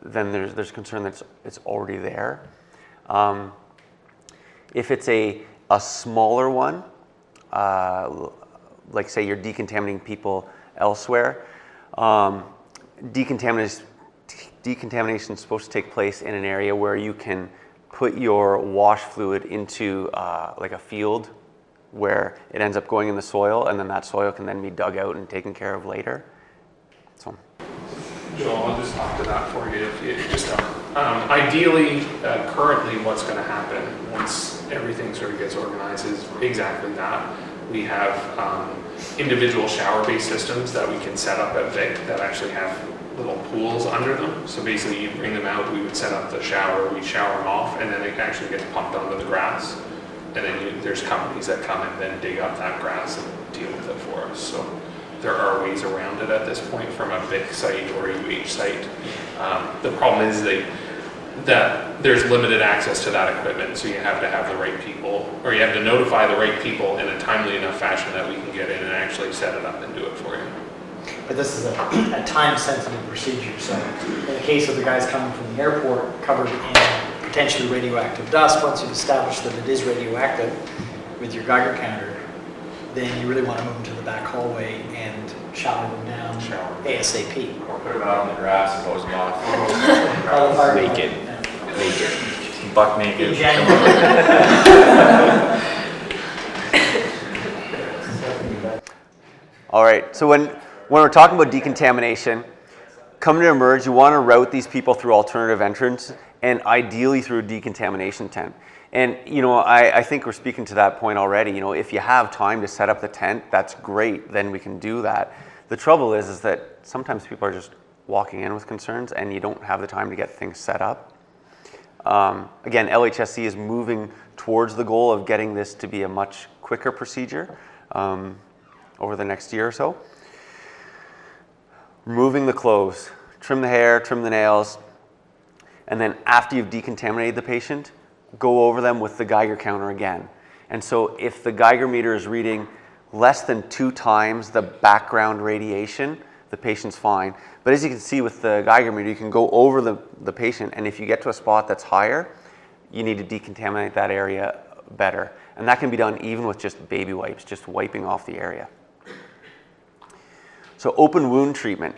then there's concern that it's already there. If it's a smaller one, like say you're decontaminating people elsewhere, decontamination is supposed to take place in an area where you can put your wash fluid into like a field where it ends up going in the soil, and then that soil can then be dug out and taken care of later. So. Joel, I'll just talk to that for you. Ideally, currently what's going to happen once everything sort of gets organized is exactly that. We have individual shower-based systems that we can set up at Vic that actually have little pools under them. So basically you bring them out, we would set up the shower, we shower them off, and then it actually gets pumped onto the grass. And then there's companies that come and then dig up that grass and deal with it for us. So there are ways around it at this point from a BIC site or a UH site. The problem is that there's limited access to that equipment, so you have to have the right people, or you have to notify the right people in a timely enough fashion that we can get in and actually set it up and do it for you. But this is a time-sensitive procedure. So in the case of the guys coming from the airport covered in potentially radioactive dust, once you've established that it is radioactive with your Geiger counter, then you really want to move them to the back hallway and shower them down ASAP. Or put them out on the grass and hose them off. Naked. Buck naked. In January. All right, so when we're talking about decontamination, coming to emerge, you want to route these people through alternative entrance, and ideally through a decontamination tent. And I think we're speaking to that point already. If you have time to set up the tent, that's great, then we can do that. The trouble is that sometimes people are just walking in with concerns and you don't have the time to get things set up. Again, LHSC is moving towards the goal of getting this to be a much quicker procedure over the next year or so. Removing the clothes, trim the hair, trim the nails, and then after you've decontaminated the patient, go over them with the Geiger counter again. And so if the Geiger meter is reading less than 2 times the background radiation, the patient's fine. But as you can see with the Geiger meter, you can go over the patient, and if you get to a spot that's higher, you need to decontaminate that area better. And that can be done even with just baby wipes, just wiping off the area. So open wound treatment.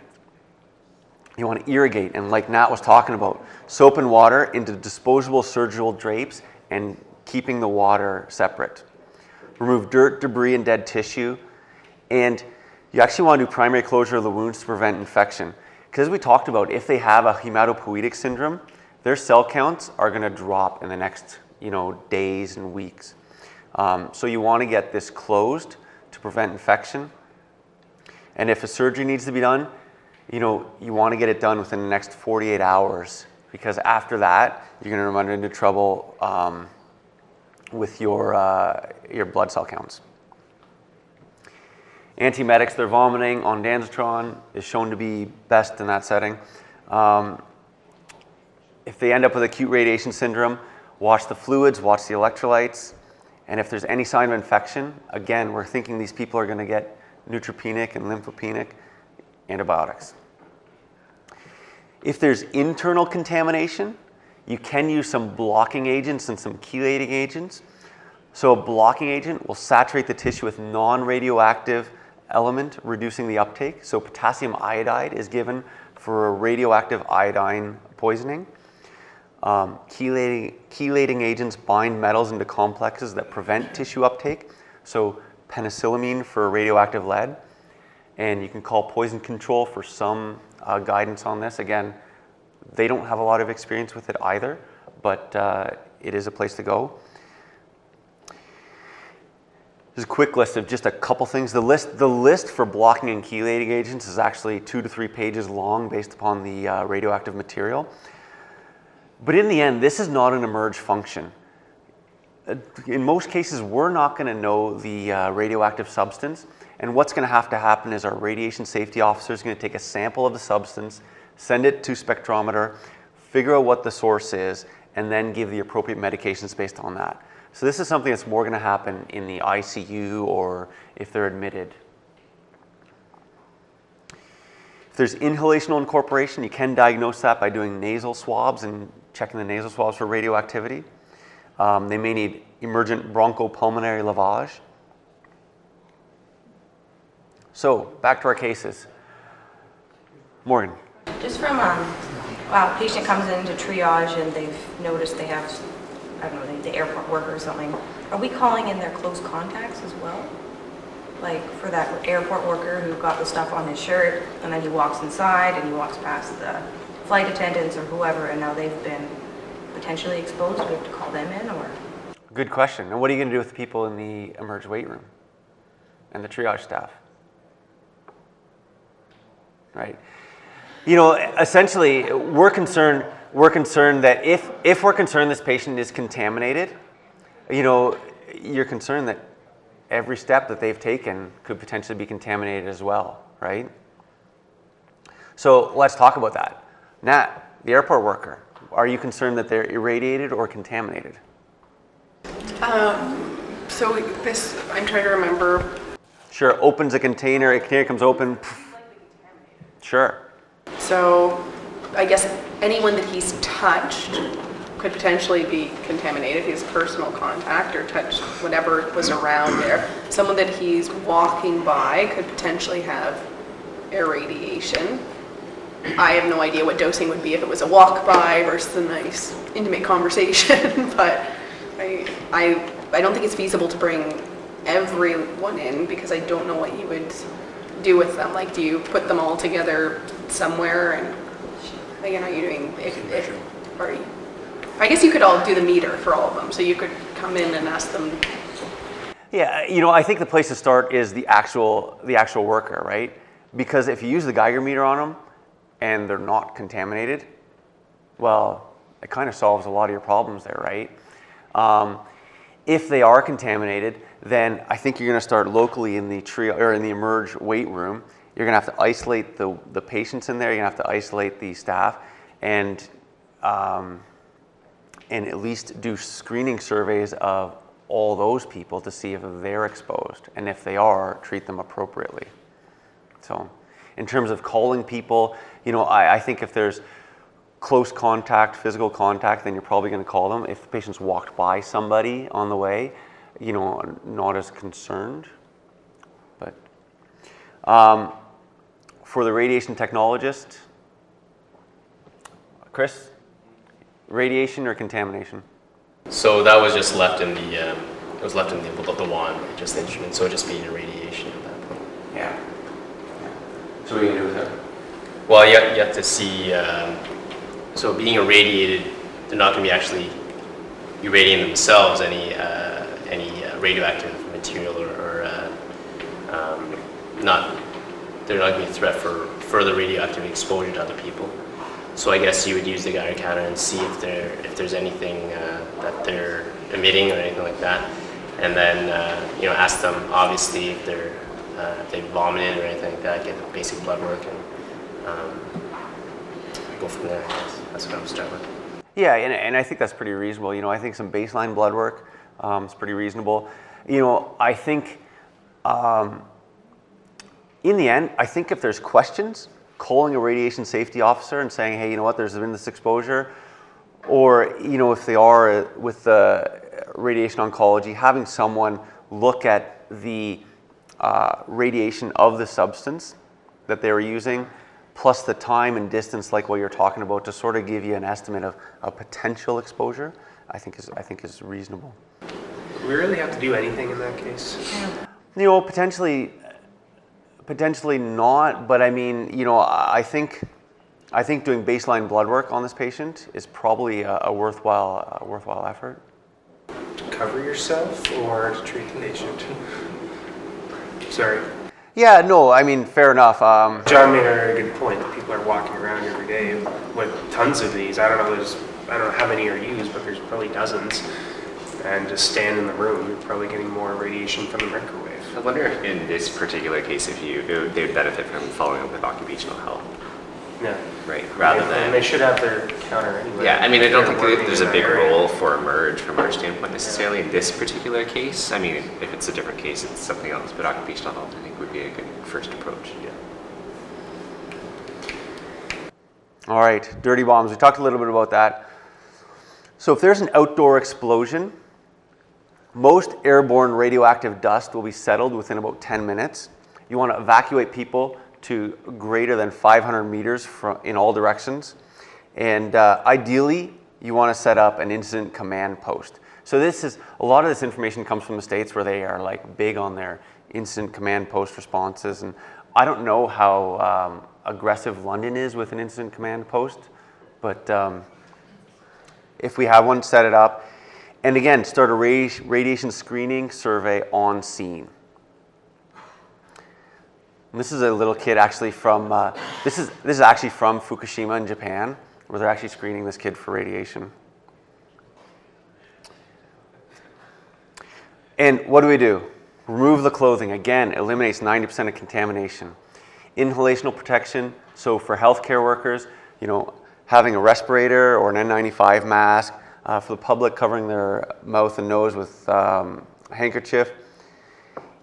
You want to irrigate, and like Nat was talking about, soap and water into disposable surgical drapes and keeping the water separate. Remove dirt, debris, and dead tissue. And you actually want to do primary closure of the wounds to prevent infection. Because as we talked about, if they have a hematopoietic syndrome, their cell counts are going to drop in the next days and weeks. So you want to get this closed to prevent infection. And if a surgery needs to be done, you want to get it done within the next 48 hours, because after that, you're going to run into trouble with your blood cell counts. Antiemetics, they're vomiting. Ondansetron is shown to be best in that setting. If they end up with acute radiation syndrome, watch the fluids, watch the electrolytes, And if there's any sign of infection, again, we're thinking these people are going to get neutropenic and lymphopenic antibiotics. If there's internal contamination, you can use some blocking agents and some chelating agents. So a blocking agent will saturate the tissue with non-radioactive element, reducing the uptake. So potassium iodide is given for radioactive iodine poisoning. Chelating agents bind metals into complexes that prevent tissue uptake. So penicillamine for radioactive lead. And you can call poison control for some guidance on this. Again, they don't have a lot of experience with it either, but it is a place to go. There's a quick list of just a couple things. The list for blocking and chelating agents is actually 2 to 3 pages long based upon the radioactive material. But in the end, this is not an emerge function. In most cases, we're not going to know the radioactive substance. And what's going to happen is our radiation safety officer is going to take a sample of the substance, send it to spectrometer, figure out what the source is, and then give the appropriate medications based on that. So this is something that's more going to happen in the ICU or if they're admitted. If there's inhalational incorporation, you can diagnose that by doing nasal swabs and checking the nasal swabs for radioactivity. They may need emergent bronchopulmonary lavage. So back to our cases. Morgan. Just from a patient comes into triage and they've noticed they have, I don't know, the airport worker or something. Are we calling in their close contacts as well? Like for that airport worker who got the stuff on his shirt and then he walks inside and he walks past the flight attendants or whoever and now they've been potentially exposed. Do we have to call them in or? Good question. And what are you going to do with the people in the emerge wait room and the triage staff? Right. You know, essentially, we're concerned that if we're concerned this patient is contaminated, you know, you're concerned that every step that they've taken could potentially be contaminated as well, right? So let's talk about that. Nat, the airport worker, are you concerned that they're irradiated or contaminated? So this, I'm trying to remember. Sure, opens a container comes open. Sure. So I guess anyone that he's touched could potentially be contaminated. His personal contact or touched whatever was around there. Someone that he's walking by could potentially have irradiation. I have no idea what dosing would be if it was a walk by versus a nice intimate conversation, but I don't think it's feasible to bring everyone in because I don't know what you would do with them. Like, do you put them all together somewhere and again, are you doing I guess you could all do the meter for all of them, so you could come in and ask them. Yeah, you know, I think the place to start is the actual worker, right? Because if you use the Geiger meter on them and they're not contaminated, well, it kind of solves a lot of your problems there, right? If they are contaminated, then I think you're going to start locally in the in the emerge wait room. You're going to have to isolate the patients in there. You're going to have to isolate the staff, and at least do screening surveys of all those people to see if they're exposed, and if they are, treat them appropriately. So, in terms of calling people, you know, I think if there's close contact, physical contact, then you're probably going to call them. If the patient's walked by somebody on the way, you know, not as concerned. But for the radiation technologist, Chris, radiation or contamination? So that was just left in the the wand, just the instrument. So it just being irradiation at that point. Yeah. So what are you going to do with that? Well, you have to see. So being irradiated, they're not going to be actually irradiating themselves any radioactive material or not. They're not going to be a threat for further radioactive exposure to other people. So I guess you would use the Geiger counter and see if there's anything that they're emitting or anything like that, and then you know, ask them obviously if they vomited or anything like that. Get basic blood work and go from there. I guess that's what I was starting with. Yeah, and I think that's pretty reasonable. You know, I think some baseline blood work It's pretty reasonable. You know, I think in the end, I think if there's questions, calling a radiation safety officer and saying, hey, you know what, there's been this exposure, or, you know, if they are with the radiation oncology, having someone look at the radiation of the substance that they were using, plus the time and distance, like what you're talking about, to sort of give you an estimate of a potential exposure, I think is reasonable. Do we really have to do anything in that case? You know, potentially not, but I mean, you know, I think doing baseline blood work on this patient is probably a worthwhile effort. To cover yourself or to treat the patient? Sorry. Yeah, no, I mean, fair enough. John made a very good point that people are walking around every day with tons of these. I don't know how many are used, but there's probably dozens. And just stand in the room, you're probably getting more radiation from the microwave. I wonder if in this particular case, they would benefit from following up with occupational health. Yeah. Right, rather than... And they should have their counter anyway. Yeah, I mean, I don't think there's a big area. role for emerge from our standpoint necessarily in this particular case. I mean, if it's a different case, it's something else, but occupational health, I think, would be a good first approach. Yeah. All right, dirty bombs. We talked a little bit about that. So if there's an outdoor explosion, most airborne radioactive dust will be settled within about 10 minutes. You want to evacuate people to greater than 500 meters in all directions. And ideally, you want to set up an incident command post. So a lot of this information comes from the States where they are like big on their incident command post responses. And I don't know how aggressive London is with an incident command post, but if we have one, set it up. And again, start a radiation screening survey on scene. And this is a little kid actually from, this is actually from Fukushima in Japan, where they're actually screening this kid for radiation. And what do? Remove the clothing. Again, eliminates 90% of contamination. Inhalational protection, so for healthcare workers, you know, having a respirator or an N95 mask, for the public covering their mouth and nose with a handkerchief.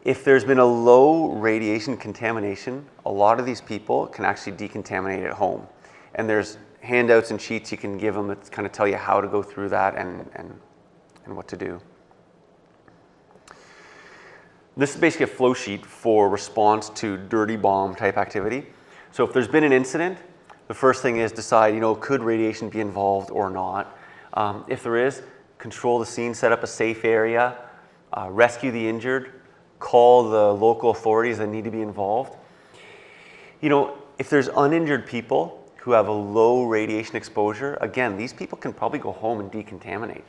If there's been a low radiation contamination, a lot of these people can actually decontaminate at home. And there's handouts and sheets you can give them that kind of tell you how to go through that and what to do. This is basically a flow sheet for response to dirty bomb type activity. So if there's been an incident, the first thing is decide, you know, could radiation be involved or not? If there is, control the scene, set up a safe area, rescue the injured, call the local authorities that need to be involved. You know, if there's uninjured people who have a low radiation exposure, again, these people can probably go home and decontaminate.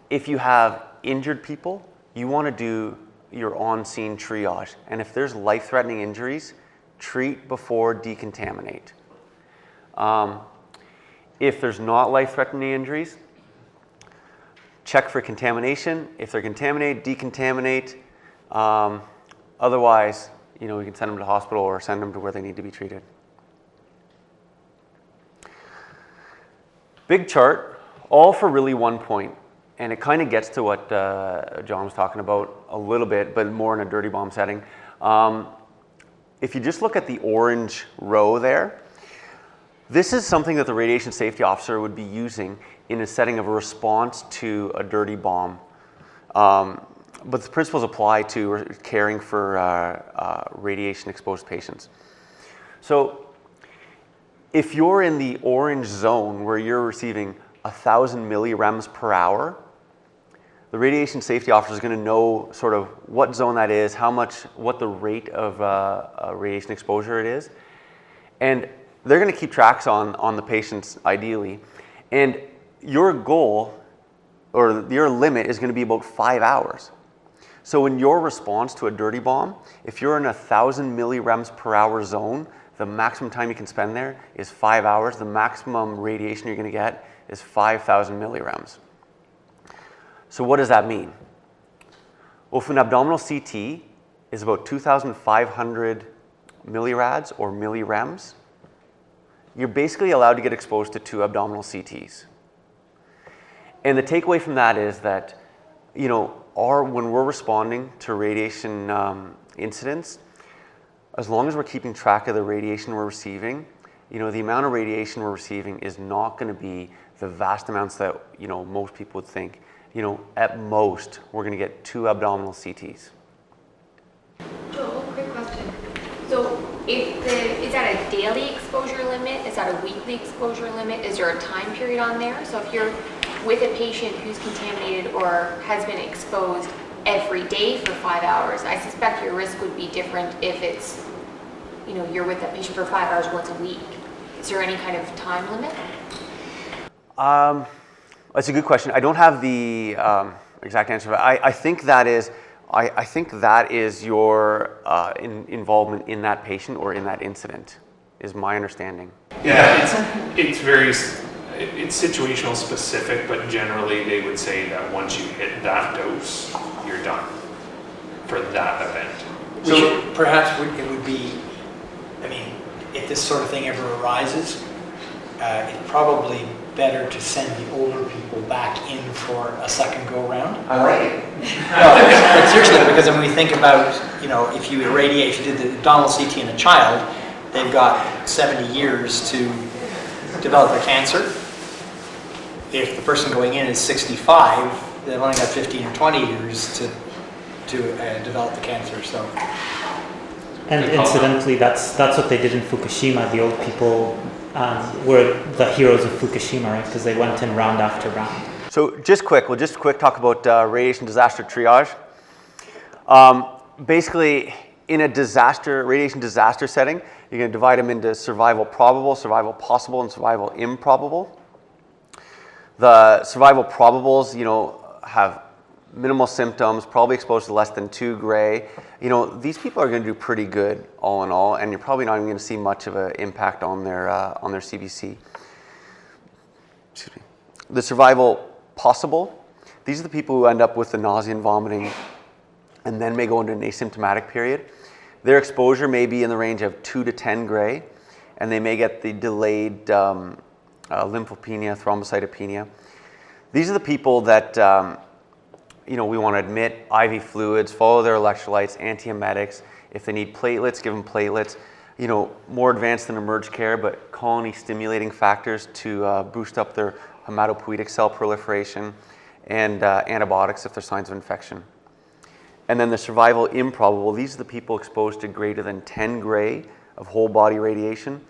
If you have injured people, you want to do your on-scene triage. And if there's life-threatening injuries, treat before decontaminate. If there's not life-threatening injuries, check for contamination. If they're contaminated, decontaminate. Otherwise, you know, we can send them to the hospital or send them to where they need to be treated. Big chart, all for really one point. And it kind of gets to what John was talking about a little bit, but more in a dirty bomb setting. If you just look at the orange row there, this is something that the radiation safety officer would be using in a setting of a response to a dirty bomb. But the principles apply to caring for radiation exposed patients. So if you're in the orange zone where you're receiving 1,000 millirems per hour, the radiation safety officer is going to know sort of what zone that is, what the rate of radiation exposure it is. And they're going to keep tracks on the patients ideally. And your goal or your limit is going to be about 5 hours. So in your response to a dirty bomb, if you're in 1,000 millirems per hour zone, the maximum time you can spend there is 5 hours. The maximum radiation you're going to get is 5,000 millirems. So what does that mean? Well, if an abdominal CT is about 2,500 millirads or millirems, you're basically allowed to get exposed to 2 abdominal CTs. And the takeaway from that is that, you know, when we're responding to radiation incidents, as long as we're keeping track of the radiation we're receiving, you know, the amount of radiation we're receiving is not going to be the vast amounts that, you know, most people would think. You know, at most, we're going to get 2 abdominal CTs. Joel, quick question. So is that a daily exposure limit? Is that a weekly exposure limit? Is there a time period on there? So if you're with a patient who's contaminated or has been exposed every day for 5 hours, I suspect your risk would be different if it's, you know, you're with that patient for 5 hours once a week. Is there any kind of time limit? That's a good question. I don't have the exact answer, but I think that is, I think that is your involvement in that patient or in that incident, is my understanding. Yeah, it's situational specific, but generally they would say that once you hit that dose, you're done for that event. So perhaps it would be, I mean, if this sort of thing ever arises, it's probably better to send the older people back in for a second go-round. I like it. No, but seriously, because when we think about, you know, if you irradiate, if you did the abdominal CT in a child, they've got 70 years to develop a cancer. If the person going in is 65, they've only got 15 or 20 years to develop the cancer. So. And incidentally, that's what they did in Fukushima. The old people were the heroes of Fukushima, right? Because they went in round after round. So we'll just quick talk about radiation disaster triage. Basically, in a radiation disaster setting, you're going to divide them into survival probable, survival possible, and survival improbable. The survival probables, you know, have minimal symptoms, probably exposed to less than 2 gray. You know, these people are going to do pretty good all in all, and you're probably not even going to see much of an impact on their CBC. Excuse me. The survival possible, these are the people who end up with the nausea and vomiting and then may go into an asymptomatic period. Their exposure may be in the range of 2 to 10 gray, and they may get the delayed lymphopenia, thrombocytopenia. These are the people that you know, we want to admit IV fluids, follow their electrolytes, antiemetics. If they need platelets, give them platelets. You know, more advanced than emerge care, but colony stimulating factors to boost up their hematopoietic cell proliferation, and antibiotics if there's signs of infection. And then the survival improbable, these are the people exposed to greater than 10 gray of whole body radiation.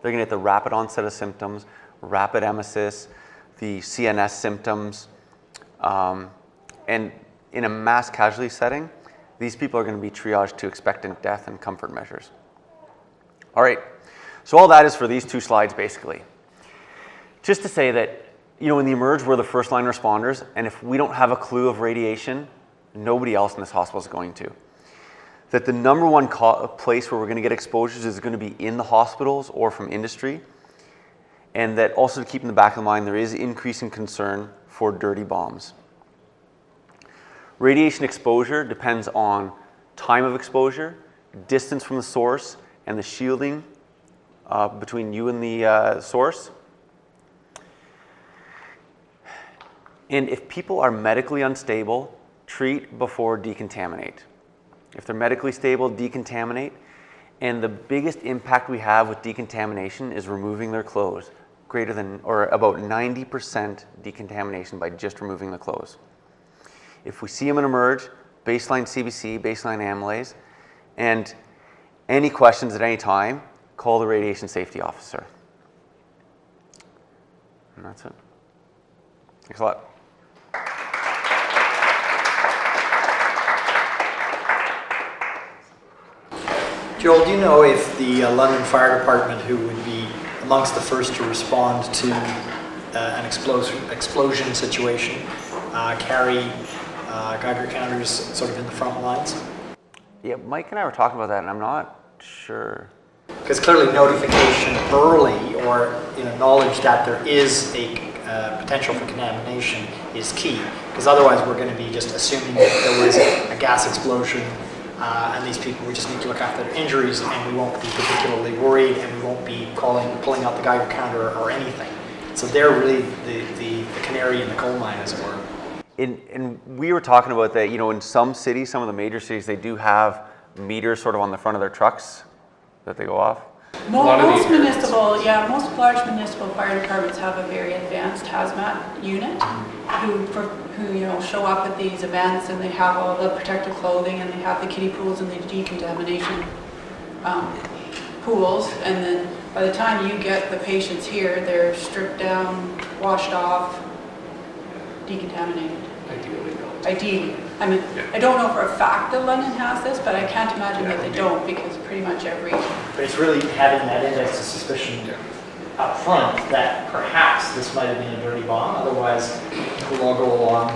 They're going to get the rapid onset of symptoms, rapid emesis, the CNS symptoms, and in a mass casualty setting, these people are going to be triaged to expectant death and comfort measures. All right, so all that is for these 2 slides basically. Just to say that, you know, in the emerge, we're the first line responders, and if we don't have a clue of radiation, nobody else in this hospital is going to. That the number one place where we're going to get exposures is going to be in the hospitals or from industry, and that also to keep in the back of the mind, there is increasing concern for dirty bombs. Radiation exposure depends on time of exposure, distance from the source, and the shielding between you and the source. And if people are medically unstable, treat before decontaminate. If they're medically stable, decontaminate. And the biggest impact we have with decontamination is removing their clothes, greater than or about 90% decontamination by just removing the clothes. If we see them in emerge, baseline CBC, baseline amylase, and any questions at any time, call the radiation safety officer. And that's it. Thanks a lot. Joel, do you know if the London Fire Department, who would be amongst the first to respond to an explosion situation, carry Geiger counters sort of in the front lines? Yeah, Mike and I were talking about that, and I'm not sure. Because clearly notification early, or knowledge that there is a potential for contamination is key. Because otherwise we're going to be just assuming that there was a gas explosion and these people, we just need to look after their injuries, and we won't be particularly worried, and we won't be pulling out the Geiger counter or anything. So they're really the canary in the coal mine, as it were. And we were talking about that, in some cities, some of the major cities, they do have meters sort of on the front of their trucks that they go off. lot of Most these areas. most large municipal fire departments have a very advanced hazmat unit who show up at these events, and they have all the protective clothing, and they have the kiddie pools and the decontamination pools, and then by the time you get the patients here, they're stripped down, washed off, decontaminated. Ideally, no. Ideally. I mean, Yeah. I don't know for a fact that London has this, but I can't imagine that they don't, because pretty much every But it's really having that index of suspicion up front that perhaps this might have been a dirty bomb, otherwise we'll all go along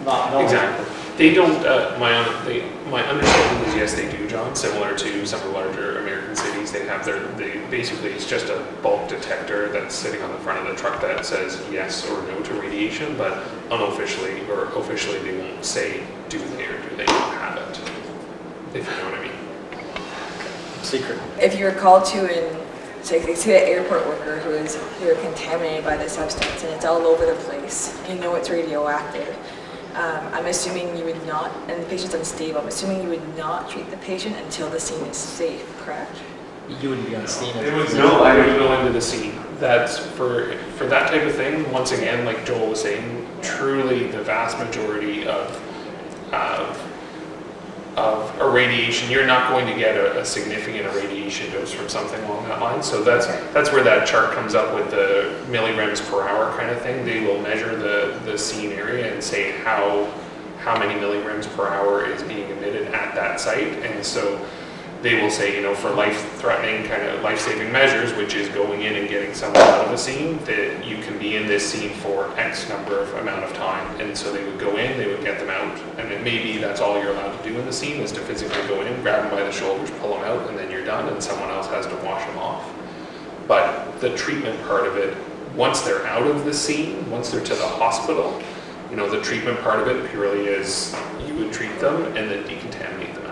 not knowing. Exactly. They don't, my understanding is yes, they do, John, similar to some of the larger American cities. They have basically, it's just a bulk detector that's sitting on the front of the truck that says yes or no to radiation, but unofficially or officially they won't say do they or do they not have it, if you know what I mean. Secret. If you're called to and say an airport worker who is contaminated by this substance and it's all over the place, you know it's radioactive, I'm assuming you would not, and the patient's unstable, I'm assuming you would not treat the patient until the scene is safe, correct? You wouldn't be on the scene. It would go into the scene. That's for that type of thing. Once again, like Joel was saying, truly the vast majority of irradiation, you're not going to get a significant irradiation dose from something along that line. So that's where that chart comes up with the milligrams per hour kind of thing. They will measure the scene area and say how many milligrams per hour is being emitted at that site. And so they will say, for life-threatening kind of life-saving measures, which is going in and getting someone out of a scene, that you can be in this scene for X number of amount of time. And so they would go in, they would get them out, and it maybe that's all you're allowed to do in the scene is to physically go in, grab them by the shoulders, pull them out, and then you're done, and someone else has to wash them off. But the treatment part of it, once they're out of the scene, once they're to the hospital, the treatment part of it purely is you would treat them and then decontaminate them